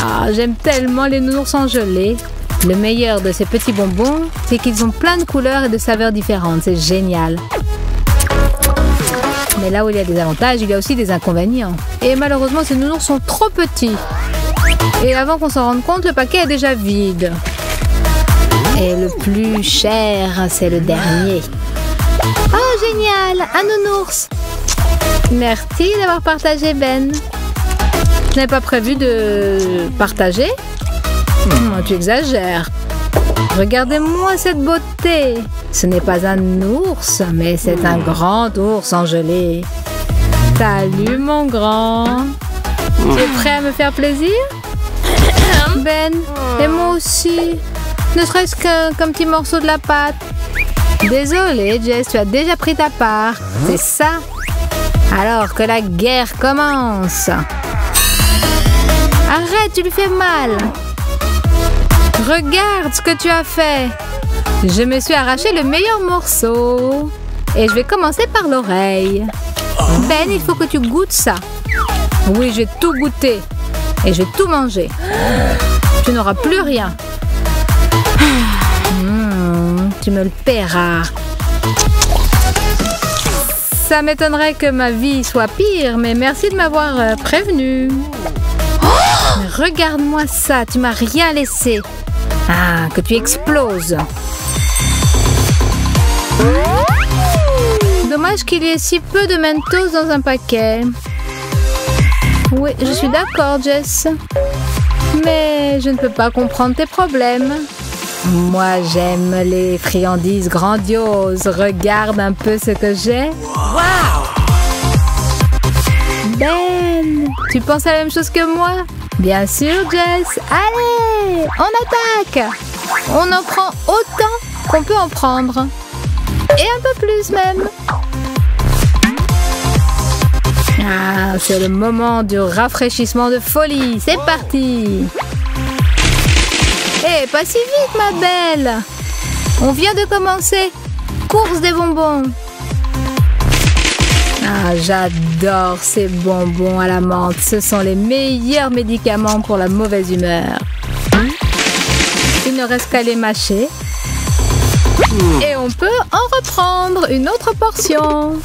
Ah, j'aime tellement les nounours en gelée. Le meilleur de ces petits bonbons, c'est qu'ils ont plein de couleurs et de saveurs différentes. C'est génial. Mais là où il y a des avantages, il y a aussi des inconvénients. Et malheureusement, ces nounours sont trop petits. Et avant qu'on s'en rende compte, le paquet est déjà vide. Et le plus cher, c'est le dernier. Oh, génial! Un nounours! Merci d'avoir partagé, Ben. Je n'avais pas prévu de partager. Tu exagères. Regardez-moi cette beauté. Ce n'est pas un ours, mais c'est un grand ours en gelée. Salut, mon grand. Tu es prêt à me faire plaisir? Ben, et moi aussi. Ne serait-ce qu'un petit morceau de la pâte. Désolée, Jess, tu as déjà pris ta part. C'est ça. Alors que la guerre commence. Arrête, tu lui fais mal. Regarde ce que tu as fait. Je me suis arraché le meilleur morceau. Et je vais commencer par l'oreille. Ben, il faut que tu goûtes ça. Oui, je vais tout goûter. Et je vais tout manger. Tu n'auras plus rien. Tu me le paieras. Ça m'étonnerait que ma vie soit pire, mais merci de m'avoir prévenu. Regarde-moi ça, tu m'as rien laissé. Ah, que tu exploses. Dommage qu'il y ait si peu de Mentos dans un paquet. Oui, je suis d'accord, Jess. Mais je ne peux pas comprendre tes problèmes. Moi, j'aime les friandises grandioses. Regarde un peu ce que j'ai. Wow! Ben, tu penses à la même chose que moi? Bien sûr, Jess. Allez, on attaque. On en prend autant qu'on peut en prendre. Et un peu plus même. Ah, c'est le moment du rafraîchissement de folie. C'est parti. Hé, pas si vite, ma belle. On vient de commencer. Course des bonbons. Ah, j'adore ces bonbons à la menthe. Ce sont les meilleurs médicaments pour la mauvaise humeur. Il ne reste qu'à les mâcher. Et on peut en reprendre une autre portion.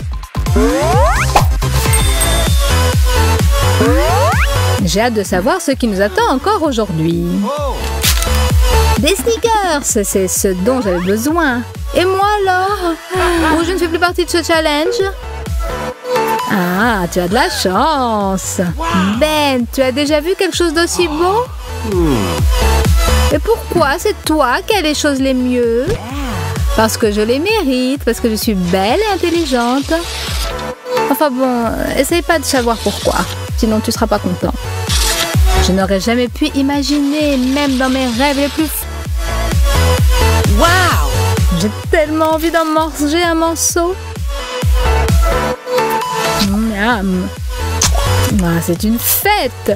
J'ai hâte de savoir ce qui nous attend encore aujourd'hui. Des sneakers, c'est ce dont j'avais besoin. Et moi alors? Ou je ne fais plus partie de ce challenge? Ah, tu as de la chance. Ben, tu as déjà vu quelque chose d'aussi beau? Et pourquoi c'est toi qui as les choses les mieux? Parce que je les mérite, parce que je suis belle et intelligente. Enfin bon, essaye pas de savoir pourquoi, sinon tu seras pas content. Je n'aurais jamais pu imaginer, même dans mes rêves les plus... Waouh! J'ai tellement envie d'en manger un morceau. Miam. Ah, c'est une fête.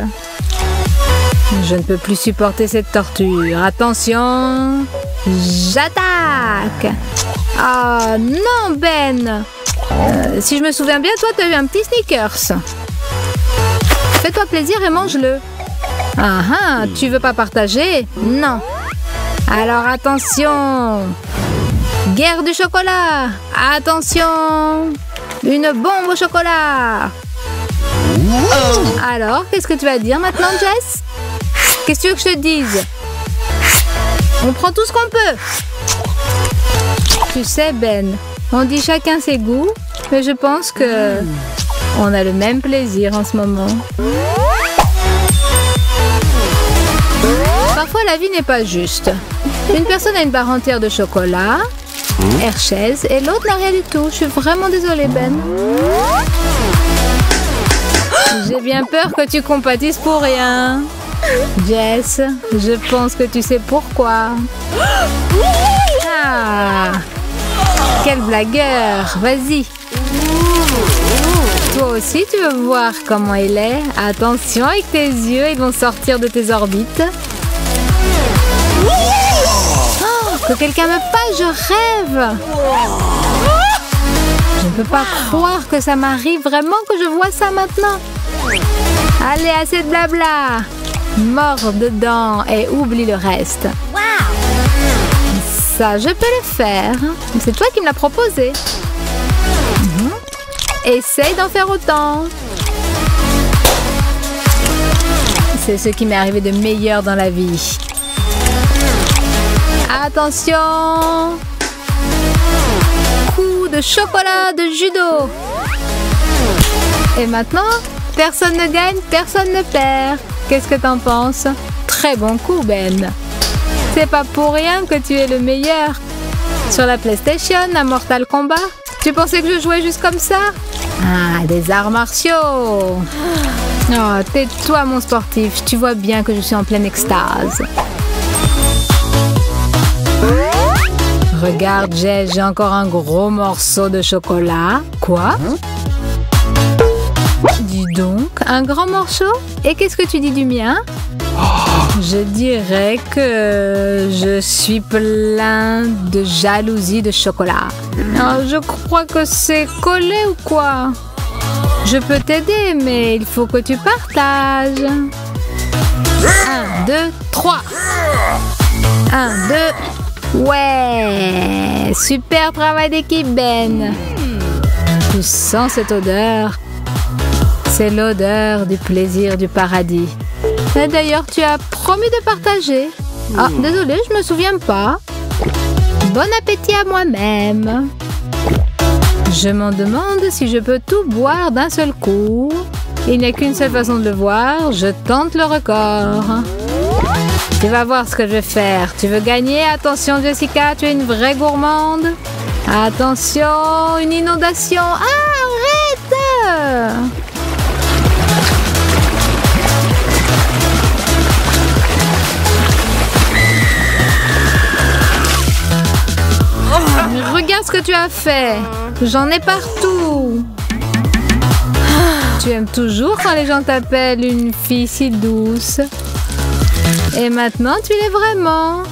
Je ne peux plus supporter cette torture. Attention, j'attaque. Ah non, Ben. Si je me souviens bien, toi, tu as eu un petit Snickers. Fais-toi plaisir et mange-le. Ah ah, tu veux pas partager? Non. Alors attention. Guerre du chocolat. Attention. Une bombe au chocolat. Alors, qu'est-ce que tu vas dire maintenant, Jess? Qu'est-ce que tu veux que je te dise? On prend tout ce qu'on peut. Tu sais, Ben, on dit chacun ses goûts, mais je pense que on a le même plaisir en ce moment. Parfois, la vie n'est pas juste. Une personne a une barre entière de chocolat, Hershey's, et l'autre n'a rien du tout. Je suis vraiment désolée, Ben. J'ai bien peur que tu compatisses pour rien. Jess, je pense que tu sais pourquoi. Ah, quel blagueur. Vas-y. Toi aussi, tu veux voir comment il est? Attention avec tes yeux, ils vont sortir de tes orbites. Oh, que quelqu'un me passe, je rêve. Je ne peux pas croire que ça m'arrive vraiment, que je vois ça maintenant. Allez, assez de blabla. mords dedans et oublie le reste. Ça, je peux le faire. C'est toi qui me l'as proposé. Essaye d'en faire autant. C'est ce qui m'est arrivé de meilleur dans la vie. Attention! Coup de chocolat de judo. Et maintenant, personne ne gagne, personne ne perd. Qu'est-ce que t'en penses? Très bon coup, Ben. C'est pas pour rien que tu es le meilleur. Sur la PlayStation, à Mortal Kombat, tu pensais que je jouais juste comme ça? Ah, des arts martiaux. Oh, tais-toi, mon sportif. Tu vois bien que je suis en pleine extase. Regarde, Jess, j'ai encore un gros morceau de chocolat. Quoi? Dis donc, un grand morceau? Et qu'est-ce que tu dis du mien? Je dirais que je suis plein de jalousie de chocolat. Oh, je crois que c'est collé ou quoi? Je peux t'aider, mais il faut que tu partages. 1, 2, 3. 1, 2. Ouais! Super travail d'équipe, Ben. Tu sens cette odeur? C'est l'odeur du plaisir du paradis. Et d'ailleurs, tu as promis de partager. Ah, désolé, je me souviens pas. Bon appétit à moi-même. Je m'en demande si je peux tout boire d'un seul coup. Il n'y a qu'une seule façon de le voir. Je tente le record. Tu vas voir ce que je vais faire. Tu veux gagner? Attention, Jessica, tu es une vraie gourmande. Attention, une inondation. Ah, arrête! Regarde ce que tu as fait. J'en ai partout. Tu aimes toujours quand les gens t'appellent une fille si douce. Et maintenant, tu l'es vraiment.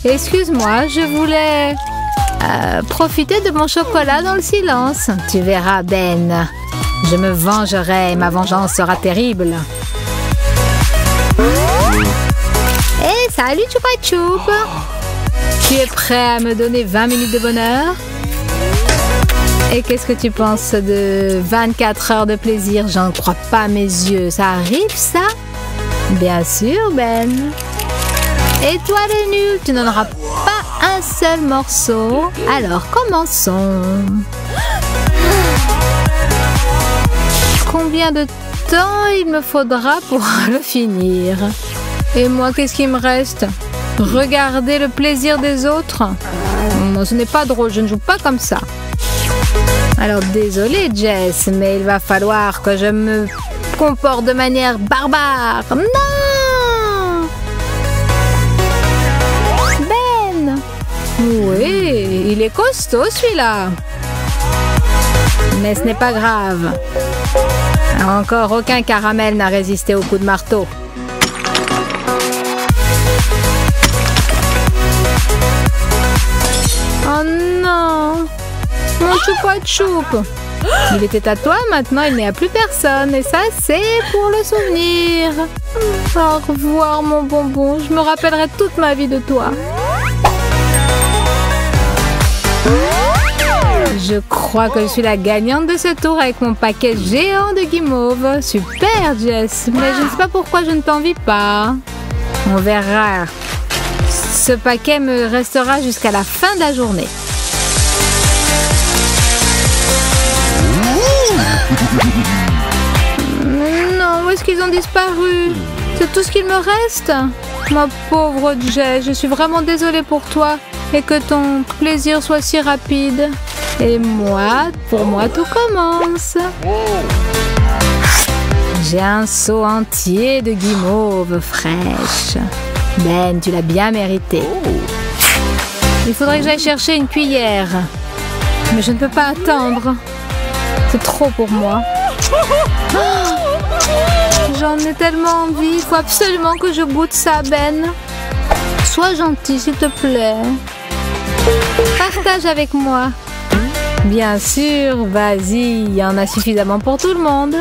Excuse-moi, je voulais profiter de mon chocolat dans le silence. Tu verras, Ben. Je me vengerai. Ma vengeance sera terrible. Hey, salut, Choupa Choup. Tu es prêt à me donner 20 minutes de bonheur? Et qu'est-ce que tu penses de 24 heures de plaisir? J'en crois pas à mes yeux. Ça arrive, ça? Bien sûr, Ben. Et toi, le nul, tu n'en auras pas un seul morceau. Alors, commençons. Combien de temps il me faudra pour le finir? Et moi, qu'est-ce qui me reste? Regarder le plaisir des autres? Ce n'est pas drôle, je ne joue pas comme ça. Alors désolée, Jess, mais il va falloir que je me comporte de manière barbare. Non! Ben! Oui, il est costaud celui-là. Mais ce n'est pas grave. Encore aucun caramel n'a résisté au coup de marteau. Oh non! Mon Choupa Choup! Il était à toi, maintenant il n'y a plus personne. Et ça, c'est pour le souvenir. Au revoir, mon bonbon. Je me rappellerai toute ma vie de toi. Je crois que je suis la gagnante de ce tour avec mon paquet géant de guimauve. Super, Jess. Mais je ne sais pas pourquoi je ne t'envie pas. On verra. Ce paquet me restera jusqu'à la fin de la journée. Non, où est-ce qu'ils ont disparu? C'est tout ce qu'il me reste? Ma pauvre Jess, je suis vraiment désolée pour toi et que ton plaisir soit si rapide. Et moi, pour moi, tout commence. J'ai un seau entier de guimauve fraîche. Ben, tu l'as bien mérité. Il faudrait que j'aille chercher une cuillère. Mais je ne peux pas attendre. C'est trop pour moi. Oh, j'en ai tellement envie. Il faut absolument que je goûte ça, Ben. Sois gentil, s'il te plaît. Partage avec moi. Bien sûr, vas-y. Il y en a suffisamment pour tout le monde.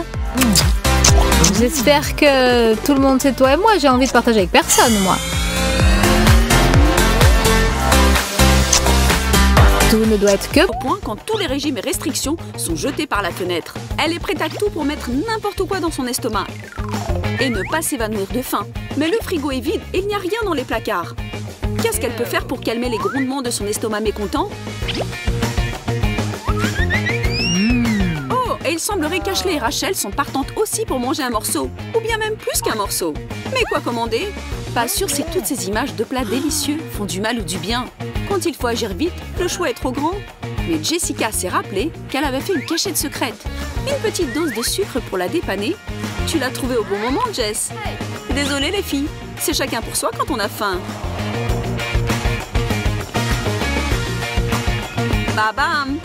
J'espère que tout le monde sait toi et moi. J'ai envie de partager avec personne, moi. Tout ne doit être que... Au point quand tous les régimes et restrictions sont jetés par la fenêtre. Elle est prête à tout pour mettre n'importe quoi dans son estomac. Et ne pas s'évanouir de faim. Mais le frigo est vide et il n'y a rien dans les placards. Qu'est-ce qu'elle peut faire pour calmer les grondements de son estomac mécontent? Oh, et il semblerait qu'Ashley et Rachel sont partantes aussi pour manger un morceau. Ou bien même plus qu'un morceau. Mais quoi commander? Pas sûr si toutes ces images de plats délicieux font du mal ou du bien. Quand il faut agir vite, le choix est trop grand. Mais Jessica s'est rappelé qu'elle avait fait une cachette secrète. Une petite dose de sucre pour la dépanner. Tu l'as trouvée au bon moment, Jess. Désolée les filles, c'est chacun pour soi quand on a faim. Bam!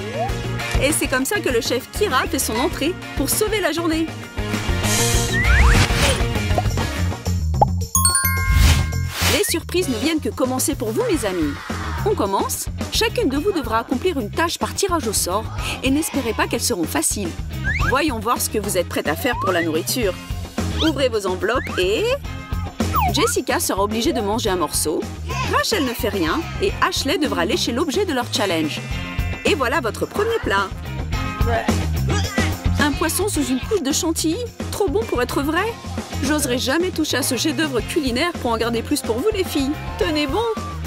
Et c'est comme ça que le chef Kira fait son entrée pour sauver la journée. Les surprises ne viennent que commencer pour vous, mes amis. On commence. Chacune de vous devra accomplir une tâche par tirage au sort et n'espérez pas qu'elles seront faciles. Voyons voir ce que vous êtes prête à faire pour la nourriture. Ouvrez vos enveloppes et... Jessica sera obligée de manger un morceau. Rachel ne fait rien et Ashley devra lécher l'objet de leur challenge. Et voilà votre premier plat. Un poisson sous une couche de chantilly? Trop bon pour être vrai? J'oserais jamais toucher à ce chef-d'œuvre culinaire pour en garder plus pour vous les filles. Tenez bon!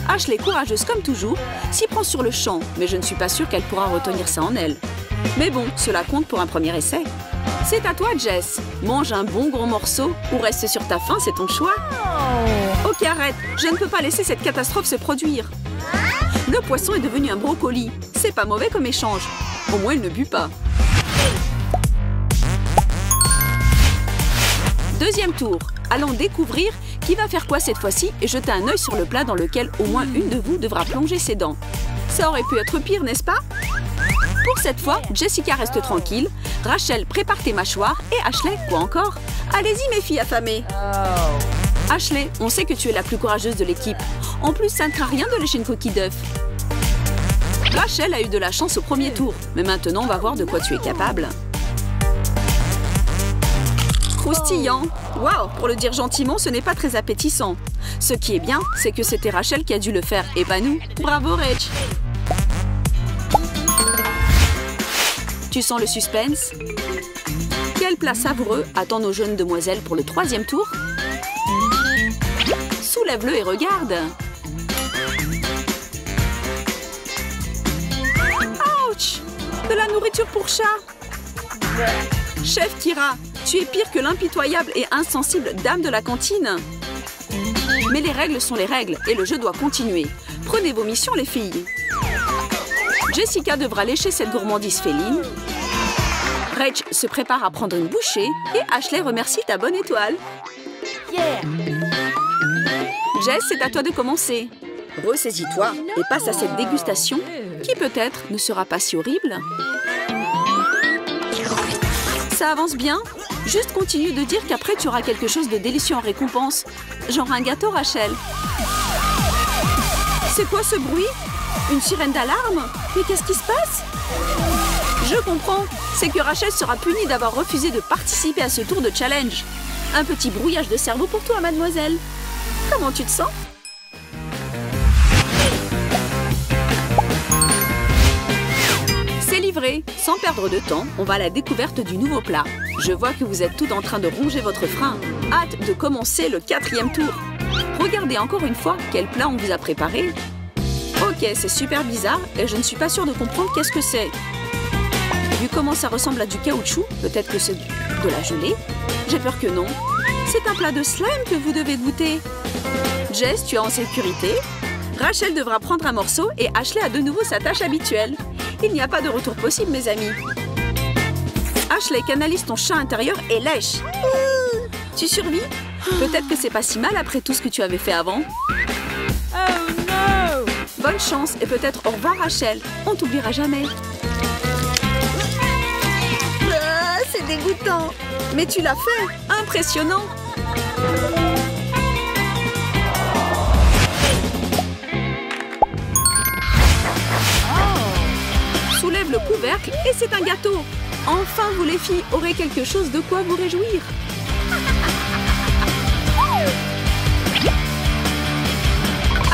Ashley, courageuse comme toujours, s'y prend sur le champ, mais je ne suis pas sûre qu'elle pourra retenir ça en elle. Mais bon, cela compte pour un premier essai. C'est à toi, Jess. Mange un bon gros morceau ou reste sur ta faim, c'est ton choix. Ok, arrête. Je ne peux pas laisser cette catastrophe se produire. Le poisson est devenu un brocoli. C'est pas mauvais comme échange. Au moins, il ne but pas. Deuxième tour. Allons découvrir qui va faire quoi cette fois-ci et jeter un œil sur le plat dans lequel au moins une de vous devra plonger ses dents. Ça aurait pu être pire, n'est-ce pas? Pour cette fois, Jessica reste tranquille. Rachel, prépare tes mâchoires. Et Ashley, quoi encore? Allez-y, mes filles affamées. Ashley, on sait que tu es la plus courageuse de l'équipe. En plus, ça ne craint rien de lécher une coquille d'œuf. Rachel a eu de la chance au premier tour. Mais maintenant, on va voir de quoi tu es capable. Croustillant. Waouh, pour le dire gentiment, ce n'est pas très appétissant. Ce qui est bien, c'est que c'était Rachel qui a dû le faire et pas nous. Bravo, Rach. Tu sens le suspense? Quel plat savoureux attend nos jeunes demoiselles pour le troisième tour? Soulève-le et regarde. Ouch! De la nourriture pour chat. Chef Kira, tu es pire que l'impitoyable et insensible dame de la cantine. Mais les règles sont les règles et le jeu doit continuer. Prenez vos missions, les filles. Jessica devra lécher cette gourmandise féline. Rach se prépare à prendre une bouchée et Ashley remercie ta bonne étoile. Jess, c'est à toi de commencer. Ressaisis-toi et passe à cette dégustation qui peut-être ne sera pas si horrible. Ça avance bien. Juste continue de dire qu'après tu auras quelque chose de délicieux en récompense. Genre un gâteau, Rachel. C'est quoi ce bruit? Une sirène d'alarme? Mais qu'est-ce qui se passe? Je comprends. C'est que Rachel sera punie d'avoir refusé de participer à ce tour de challenge. Un petit brouillage de cerveau pour toi, mademoiselle. Comment tu te sens? C'est livré. Sans perdre de temps, on va à la découverte du nouveau plat. Je vois que vous êtes toutes en train de ronger votre frein. Hâte de commencer le 4e tour. Regardez encore une fois quel plat on vous a préparé. Ok, c'est super bizarre et je ne suis pas sûre de comprendre qu'est-ce que c'est. Vu comment ça ressemble à du caoutchouc, peut-être que c'est de la gelée. J'ai peur que non. C'est un plat de slime que vous devez goûter. Jess, tu es en sécurité. Rachel devra prendre un morceau et Ashley a de nouveau sa tâche habituelle. Il n'y a pas de retour possible, mes amis. Ashley, canalise ton chat intérieur et lèche. Tu survis? Peut-être que c'est pas si mal après tout ce que tu avais fait avant. Oh non! Bonne chance et peut-être au revoir, Rachel. On t'oubliera jamais. C'est dégoûtant. Mais tu l'as fait. Impressionnant. Soulève le couvercle et c'est un gâteau. Enfin, vous les filles aurez quelque chose de quoi vous réjouir.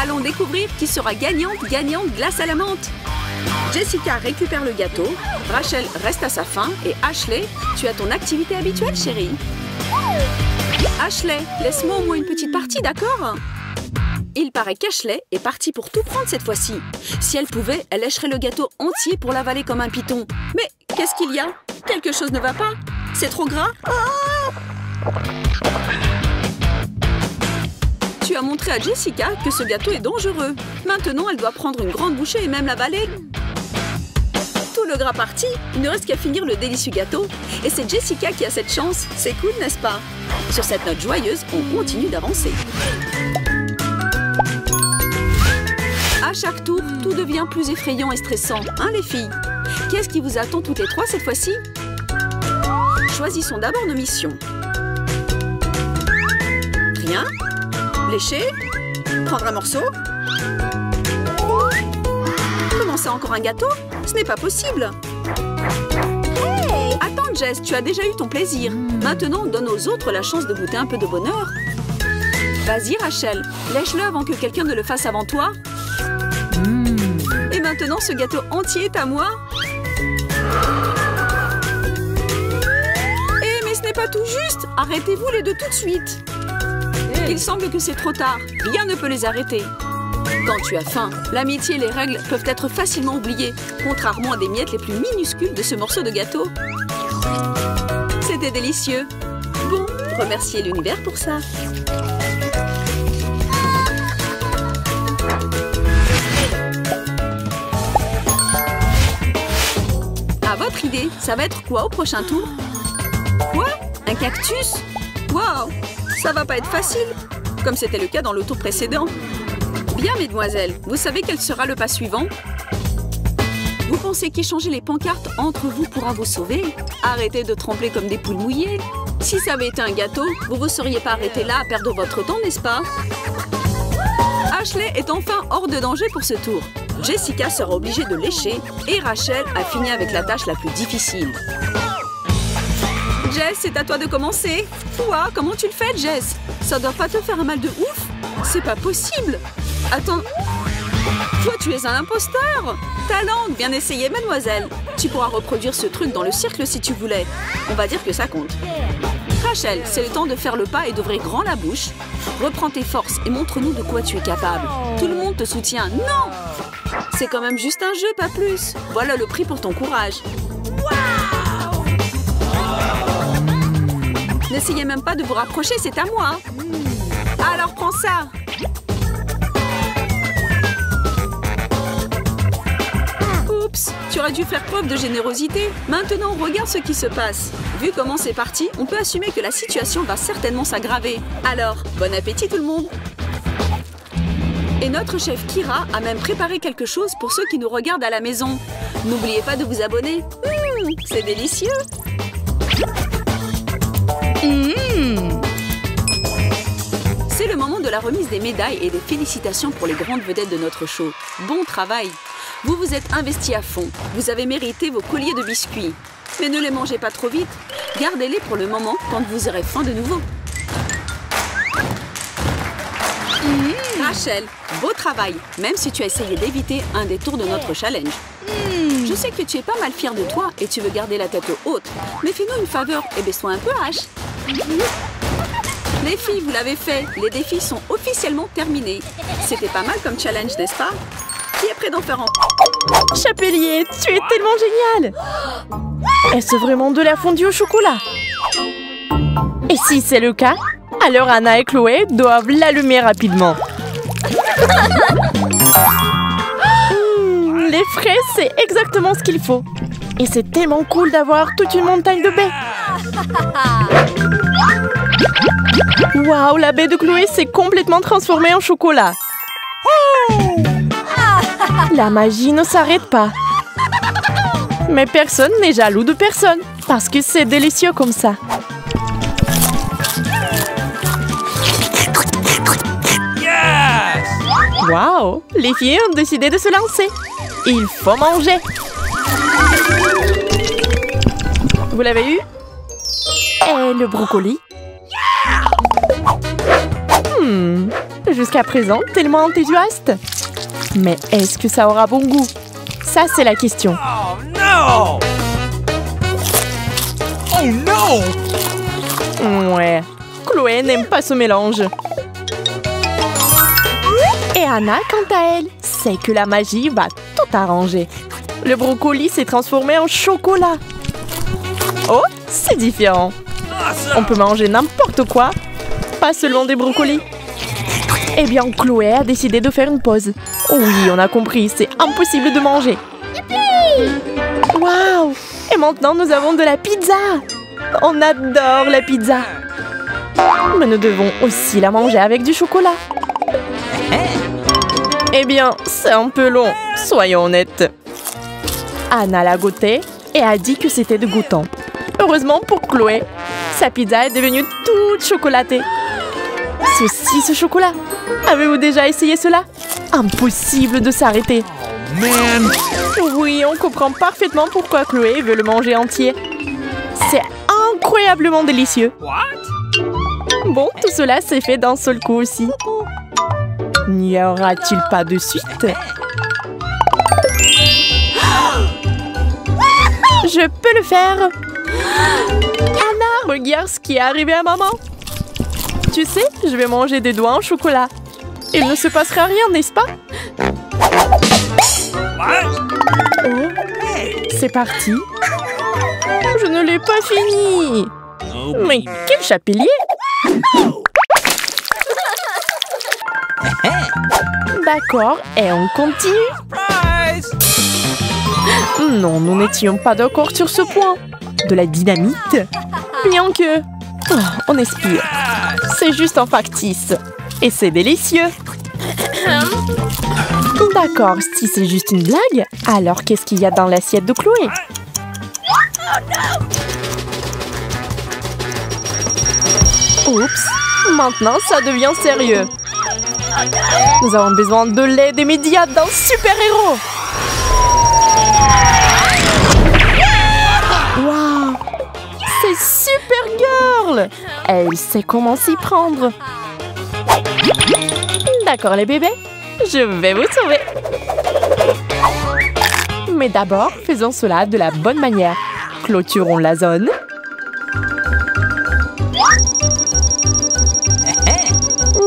Allons découvrir qui sera gagnante glace à la menthe. Jessica récupère le gâteau, Rachel reste à sa faim et Ashley, tu as ton activité habituelle, chérie. Ashley, laisse-moi au moins une petite partie, d'accord? Il paraît qu'Ashley est partie pour tout prendre cette fois-ci. Si elle pouvait, elle lècherait le gâteau entier pour l'avaler comme un python. Mais qu'est-ce qu'il y a? Quelque chose ne va pas? C'est trop gras? Oh! Tu as montré à Jessica que ce gâteau est dangereux. Maintenant, elle doit prendre une grande bouchée et même l'avaler. Tout le gras parti, il ne reste qu'à finir le délicieux gâteau. Et c'est Jessica qui a cette chance. C'est cool, n'est-ce pas? Sur cette note joyeuse, on continue d'avancer. À chaque tour, tout devient plus effrayant et stressant, hein les filles? Qu'est-ce qui vous attend toutes les trois cette fois-ci? Choisissons d'abord nos missions. Rien. Lécher. Prendre un morceau. Comment ça, encore un gâteau? Ce n'est pas possible. Hey! Attends, Jess, tu as déjà eu ton plaisir. Maintenant, donne aux autres la chance de goûter un peu de bonheur. Vas-y, Rachel, lèche-le avant que quelqu'un ne le fasse avant toi. Et maintenant, ce gâteau entier est à moi. Eh, mais ce n'est pas tout juste. Arrêtez-vous les deux tout de suite. Il semble que c'est trop tard. Rien ne peut les arrêter. Quand tu as faim, l'amitié et les règles peuvent être facilement oubliées, contrairement à des miettes les plus minuscules de ce morceau de gâteau. C'était délicieux. Bon, remerciez l'univers pour ça. À votre idée, ça va être quoi au prochain tour? Quoi? Un cactus? Waouh! Ça va pas être facile, comme c'était le cas dans le tour précédent. Bien, mesdemoiselles, vous savez quel sera le pas suivant? Vous pensez qu'échanger les pancartes entre vous pourra vous sauver? Arrêtez de trembler comme des poules mouillées. Si ça avait été un gâteau, vous ne vous seriez pas arrêté là à perdre votre temps, n'est-ce pas? Ashley est enfin hors de danger pour ce tour. Jessica sera obligée de lécher et Rachel a fini avec la tâche la plus difficile. Jess, c'est à toi de commencer. Ouah, comment tu le fais, Jess? Ça doit pas te faire un mal de ouf? C'est pas possible. Attends, toi tu es un imposteur. Talent, bien essayé, mademoiselle. Tu pourras reproduire ce truc dans le cirque si tu voulais. On va dire que ça compte. Rachel, c'est le temps de faire le pas et d'ouvrir grand la bouche. Reprends tes forces et montre-nous de quoi tu es capable. Tout le monde te soutient. Non! C'est quand même juste un jeu, pas plus. Voilà le prix pour ton courage. N'essayez même pas de vous rapprocher, c'est à moi. Alors prends ça. Oups, tu aurais dû faire preuve de générosité. Maintenant, regarde ce qui se passe. Vu comment c'est parti, on peut assumer que la situation va certainement s'aggraver. Alors, bon appétit tout le monde. Et notre chef Kira a même préparé quelque chose pour ceux qui nous regardent à la maison. N'oubliez pas de vous abonner. C'est délicieux. C'est le moment de la remise des médailles et des félicitations pour les grandes vedettes de notre show. Bon travail! Vous vous êtes investis à fond. Vous avez mérité vos colliers de biscuits. Mais ne les mangez pas trop vite. Gardez-les pour le moment quand vous aurez faim de nouveau. Rachel, beau travail, même si tu as essayé d'éviter un des tours de notre challenge. Je sais que tu es pas mal fière de toi et tu veux garder la tête haute. Mais fais-nous une faveur et baisse-toi un peu, H. Les filles, vous l'avez fait. Les défis sont officiellement terminés. C'était pas mal comme challenge, n'est-ce pas? Qui est prêt d'en faire un? Chapelier, tu es tellement génial! Est-ce vraiment de la fondue au chocolat? Et si c'est le cas, alors Anna et Chloé doivent l'allumer rapidement. Les fraises, c'est exactement ce qu'il faut. Et c'est tellement cool d'avoir toute une montagne de baies. Waouh, la baie de Chloé s'est complètement transformée en chocolat. La magie ne s'arrête pas. Mais personne n'est jaloux de personne, parce que c'est délicieux comme ça. Waouh, les filles ont décidé de se lancer. Il faut manger. Vous l'avez eu? Et le brocoli? Je jusqu'à présent tellement enthousiaste. Mais est-ce que ça aura bon goût? Ça, c'est la question. Oh non! Oh non! Ouais, Chloé n'aime pas ce mélange. Et Anna, quant à elle, sait que la magie va tout arranger. Le brocoli s'est transformé en chocolat. Oh, c'est différent. On peut manger n'importe quoi, pas seulement des brocolis. Eh bien, Chloé a décidé de faire une pause. Oh oui, on a compris, c'est impossible de manger. Waouh! Et maintenant, nous avons de la pizza. On adore la pizza. Mais nous devons aussi la manger avec du chocolat. Eh bien, c'est un peu long, soyons honnêtes. Anna l'a goûté et a dit que c'était dégoûtant. Heureusement pour Chloé, sa pizza est devenue toute chocolatée. Saucisse au chocolat. Avez-vous déjà essayé cela? Impossible de s'arrêter. Man! Oui, on comprend parfaitement pourquoi Chloé veut le manger entier. C'est incroyablement délicieux. What? Bon, tout cela s'est fait d'un seul coup aussi. N'y aura-t-il pas de suite? Je peux le faire! Anna, regarde ce qui est arrivé à maman! Tu sais, je vais manger des doigts en chocolat. Il ne se passera rien, n'est-ce pas? What? Oh, c'est parti. Je ne l'ai pas fini. Oh, Mais quel chapelier! D'accord, et on continue. surprise! Non, nous n'étions pas d'accord sur ce point. De la dynamite? Bien que... Oh, on expire. C'est juste un factice. Et c'est délicieux. D'accord, si c'est juste une blague, alors qu'est-ce qu'il y a dans l'assiette de Chloé? Oups, maintenant ça devient sérieux. Nous avons besoin de l'aide immédiate d'un super-héros. Waouh, c'est Supergirl. Elle sait comment s'y prendre. D'accord les bébés, je vais vous sauver. Mais d'abord, faisons cela de la bonne manière. Clôturons la zone.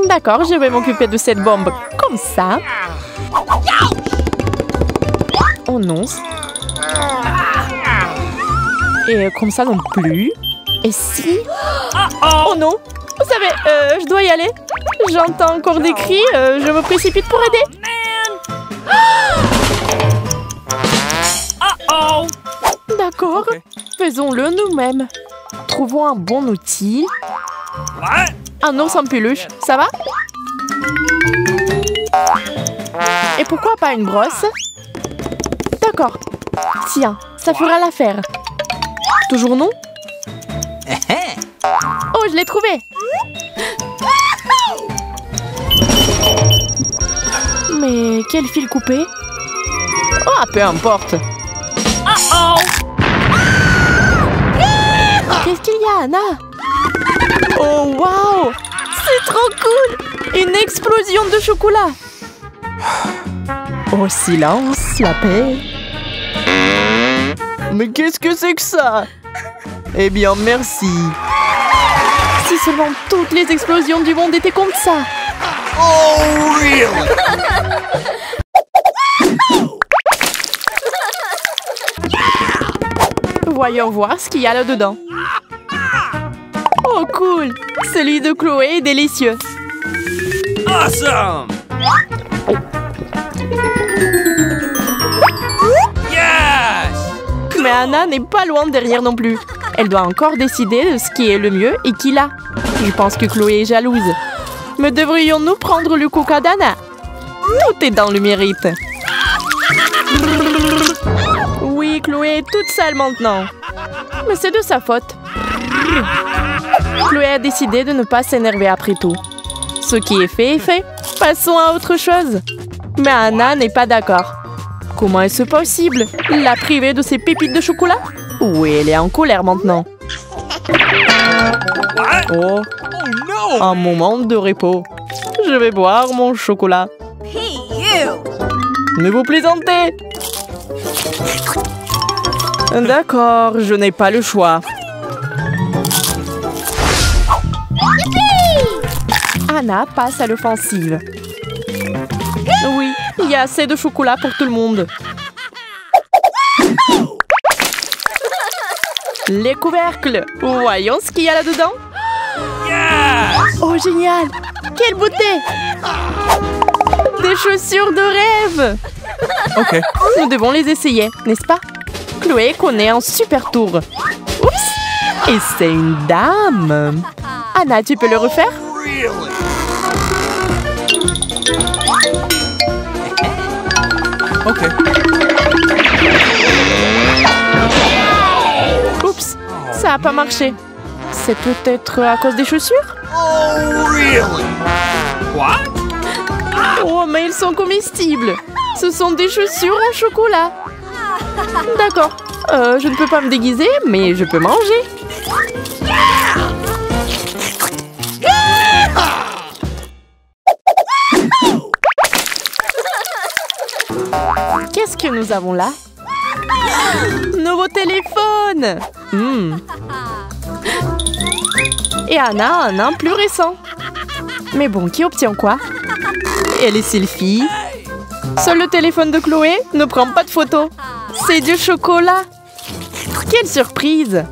D'accord, je vais m'occuper de cette bombe comme ça. Oh non. Et comme ça non plus. Et si... Oh non. Vous savez, je dois y aller. J'entends encore des cris, je me précipite pour aider. D'accord, faisons-le nous-mêmes. Trouvons un bon outil. What? Un ours en peluche, ça va? Et pourquoi pas une brosse? D'accord. Tiens, ça fera l'affaire. Toujours non? Oh, je l'ai trouvé! Mais quel fil coupé? Ah, peu importe. Qu'est-ce qu'il y a, Anna? Oh, waouh! C'est trop cool! Une explosion de chocolat! Oh, silence, la paix! Mais qu'est-ce que c'est que ça? Eh bien, merci! Si seulement toutes les explosions du monde étaient comme ça! Oh, really? Voyons voir ce qu'il y a là-dedans. Oh, cool! Celui de Chloé est délicieux. Awesome! Yes! Mais Anna n'est pas loin derrière non plus. Elle doit encore décider de ce qui est le mieux et qui l'a. Je pense que Chloé est jalouse. Mais devrions-nous prendre le coca d'Anna? Tout est dans le mérite. Oui, Chloé est toute sale maintenant. Mais c'est de sa faute. Chloé a décidé de ne pas s'énerver après tout. Ce qui est fait. Passons à autre chose. Mais Anna n'est pas d'accord. Comment est-ce possible? La priver de ses pépites de chocolat? Oui, elle est en colère maintenant. What? Oh, Oh no! un moment de repos. Je Je vais boire mon chocolat. Mais vous plaisantez? D'accord, je n'ai pas le choix. Anna passe à l'offensive. Oui, il y a assez de chocolat pour tout le monde. Les couvercles. Voyons ce qu'il y a là-dedans. Yes! Oh, génial! Quelle beauté! Des chaussures de rêve! Ok. Nous devons les essayer, n'est-ce pas? Chloé connaît un super tour. Oups! Et c'est une dame! Anna, tu peux le refaire? Really? Ok. Oups! Ça n'a pas marché. C'est peut-être à cause des chaussures? Oh, really? What? Oh, mais ils sont comestibles! Ce sont des chaussures en chocolat! D'accord. Je ne peux pas me déguiser, mais je peux manger. Qu'est-ce que nous avons là? Nouveau téléphone! Et Anna a un plus récent. Mais bon, qui obtient quoi? Et les selfies? Seul le téléphone de Chloé ne prend pas de photos. C'est du chocolat! Quelle surprise!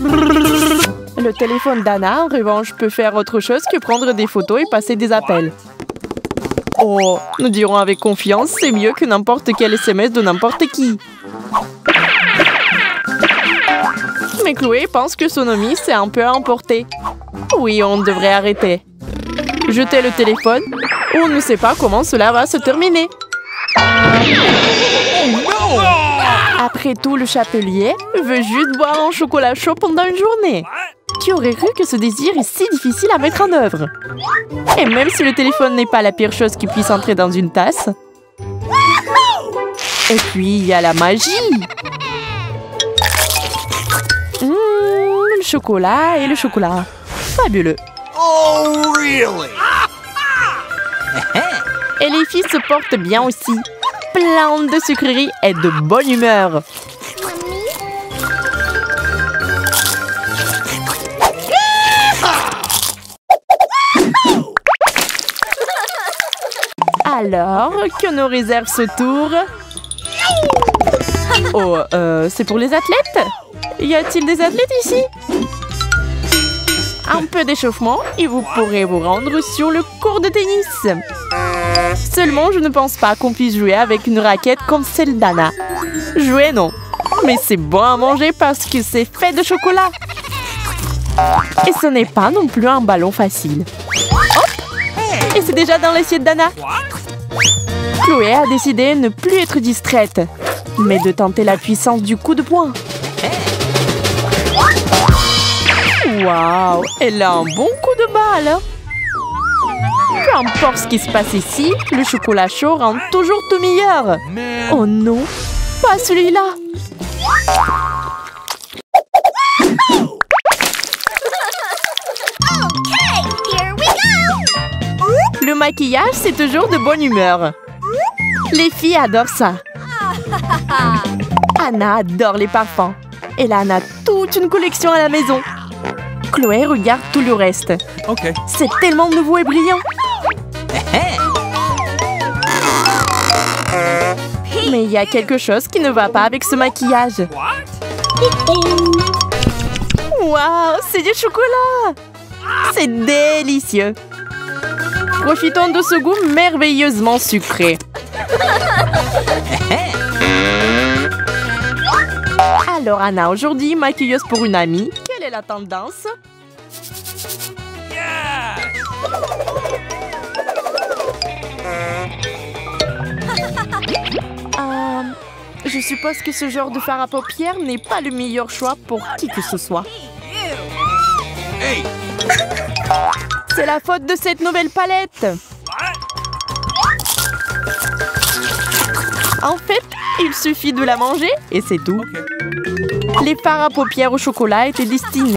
Le téléphone d'Anna, en revanche, peut faire autre chose que prendre des photos et passer des appels. Oh, nous dirons avec confiance, c'est mieux que n'importe quel SMS de n'importe qui. Mais Chloé pense que son ami s'est un peu emporté. Oui, on devrait arrêter. Jeter le téléphone, on ne sait pas comment cela va se terminer. Après tout, le chapelier veut juste boire un chocolat chaud pendant une journée. Qui aurait cru que ce désir est si difficile à mettre en œuvre? Et même si le téléphone n'est pas la pire chose qui puisse entrer dans une tasse. Et puis, il y a la magie. Le chocolat et le chocolat. Fabuleux. Oh, really? Et les filles se portent bien aussi. Plein de sucreries et de bonne humeur. Alors, que nous réserve ce tour? Oh, c'est pour les athlètes? Y a-t-il des athlètes ici? Un peu d'échauffement et vous pourrez vous rendre sur le court de tennis. Seulement, je ne pense pas qu'on puisse jouer avec une raquette comme celle d'Anna. Jouer, non. Mais c'est bon à manger parce que c'est fait de chocolat. Et ce n'est pas non plus un ballon facile. Hop! Et c'est déjà dans l'assiette d'Anna. Chloé a décidé de ne plus être distraite, mais de tenter la puissance du coup de poing. Waouh! Elle a un bon coup de balle! Peu importe ce qui se passe ici, le chocolat chaud rend toujours tout meilleur. Oh non, pas celui-là! Le maquillage, c'est toujours de bonne humeur. Les filles adorent ça. Anna adore les parfums. Elle en a toute une collection à la maison. Chloé regarde tout le reste. Ok. C'est tellement nouveau et brillant. Mais il y a quelque chose qui ne va pas avec ce maquillage. Waouh, c'est du chocolat! C'est délicieux. Profitons de ce goût merveilleusement sucré. Alors Anna, aujourd'hui, maquilleuse pour une amie. Quelle est la tendance? Je suppose que ce genre de fard à paupières n'est pas le meilleur choix pour qui que ce soit. Hey. C'est la faute de cette nouvelle palette. En fait, il suffit de la manger et c'est tout. Okay. Les fards à paupières au chocolat étaient destinés